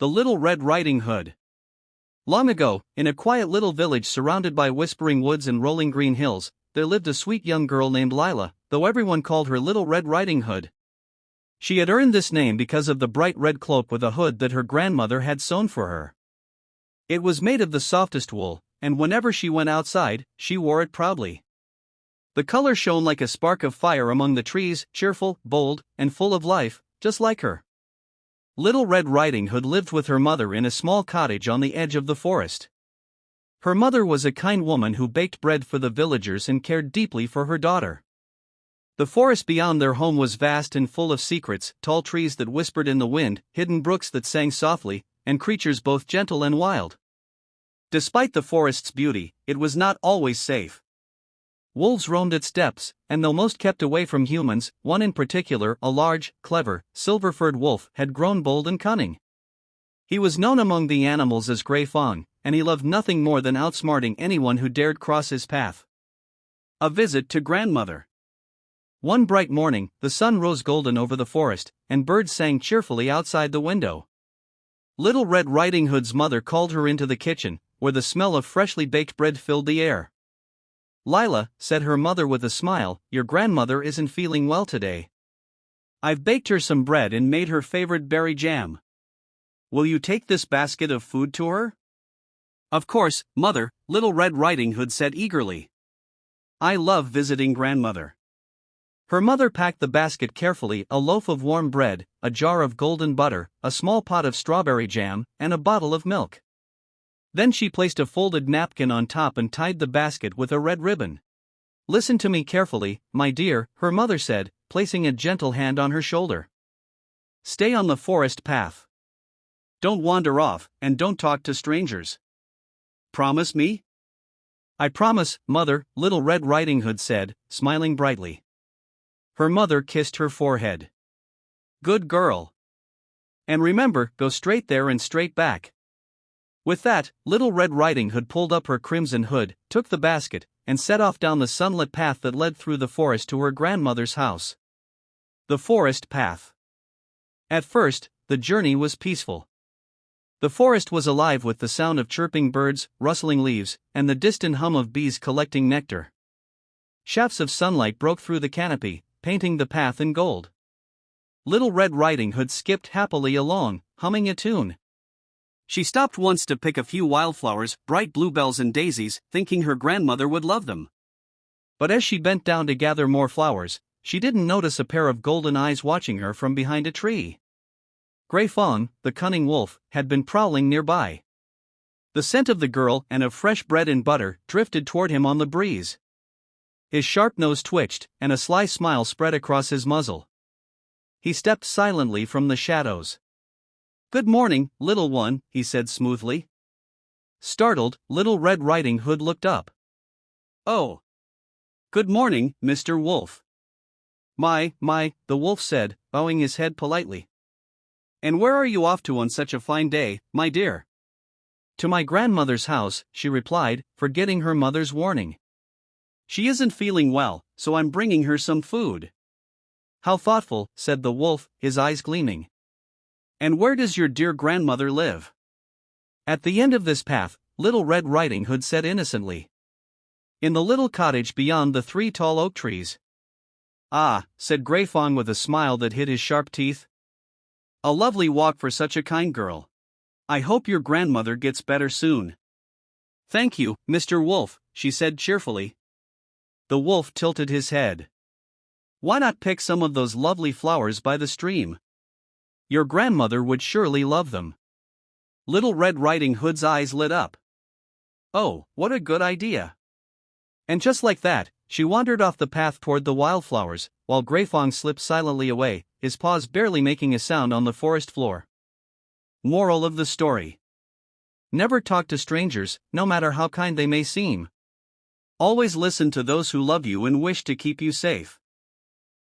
The Little Red Riding Hood. Long ago, in a quiet little village surrounded by whispering woods and rolling green hills, there lived a sweet young girl named Lila, though everyone called her Little Red Riding Hood. She had earned this name because of the bright red cloak with a hood that her grandmother had sewn for her. It was made of the softest wool, and whenever she went outside, she wore it proudly. The color shone like a spark of fire among the trees, cheerful, bold, and full of life, just like her. Little Red Riding Hood lived with her mother in a small cottage on the edge of the forest. Her mother was a kind woman who baked bread for the villagers and cared deeply for her daughter. The forest beyond their home was vast and full of secrets, tall trees that whispered in the wind, hidden brooks that sang softly, and creatures both gentle and wild. Despite the forest's beauty, it was not always safe. Wolves roamed its depths, and though most kept away from humans, one in particular, a large, clever, silver-furred wolf, had grown bold and cunning. He was known among the animals as Grey Fong, and he loved nothing more than outsmarting anyone who dared cross his path. A visit to grandmother. One bright morning, the sun rose golden over the forest, and birds sang cheerfully outside the window. Little Red Riding Hood's mother called her into the kitchen, where the smell of freshly baked bread filled the air. "Lila," said her mother with a smile, "your grandmother isn't feeling well today. I've baked her some bread and made her favorite berry jam. Will you take this basket of food to her?" "Of course, mother," Little Red Riding Hood said eagerly. "I love visiting grandmother." Her mother packed the basket carefully: a loaf of warm bread, a jar of golden butter, a small pot of strawberry jam, and a bottle of milk. Then she placed a folded napkin on top and tied the basket with a red ribbon. "Listen to me carefully, my dear," her mother said, placing a gentle hand on her shoulder. "Stay on the forest path. Don't wander off, and don't talk to strangers. Promise me?" "I promise, mother," Little Red Riding Hood said, smiling brightly. Her mother kissed her forehead. "Good girl. And remember, go straight there and straight back." With that, Little Red Riding Hood pulled up her crimson hood, took the basket, and set off down the sunlit path that led through the forest to her grandmother's house. The forest path. At first, the journey was peaceful. The forest was alive with the sound of chirping birds, rustling leaves, and the distant hum of bees collecting nectar. Shafts of sunlight broke through the canopy, painting the path in gold. Little Red Riding Hood skipped happily along, humming a tune. She stopped once to pick a few wildflowers, bright bluebells and daisies, thinking her grandmother would love them. But as she bent down to gather more flowers, she didn't notice a pair of golden eyes watching her from behind a tree. Grey Fong, the cunning wolf, had been prowling nearby. The scent of the girl and of fresh bread and butter drifted toward him on the breeze. His sharp nose twitched, and a sly smile spread across his muzzle. He stepped silently from the shadows. "Good morning, little one," he said smoothly. Startled, Little Red Riding Hood looked up. "Oh. Good morning, Mr. Wolf." My, the wolf said, bowing his head politely. "And where are you off to on such a fine day, my dear?" "To my grandmother's house," she replied, forgetting her mother's warning. "She isn't feeling well, so I'm bringing her some food." "How thoughtful," said the wolf, his eyes gleaming. "And where does your dear grandmother live?" "At the end of this path," Little Red Riding Hood said innocently. "In the little cottage beyond the 3 tall oak trees." "Ah," said Grey Fong with a smile that hid his sharp teeth. "A lovely walk for such a kind girl. I hope your grandmother gets better soon." "Thank you, Mr. Wolf," she said cheerfully. The wolf tilted his head. "Why not pick some of those lovely flowers by the stream? Your grandmother would surely love them." Little Red Riding Hood's eyes lit up. "Oh, what a good idea." And just like that, she wandered off the path toward the wildflowers, while Grey Fong slipped silently away, his paws barely making a sound on the forest floor. Moral of the story: never talk to strangers, no matter how kind they may seem. Always listen to those who love you and wish to keep you safe.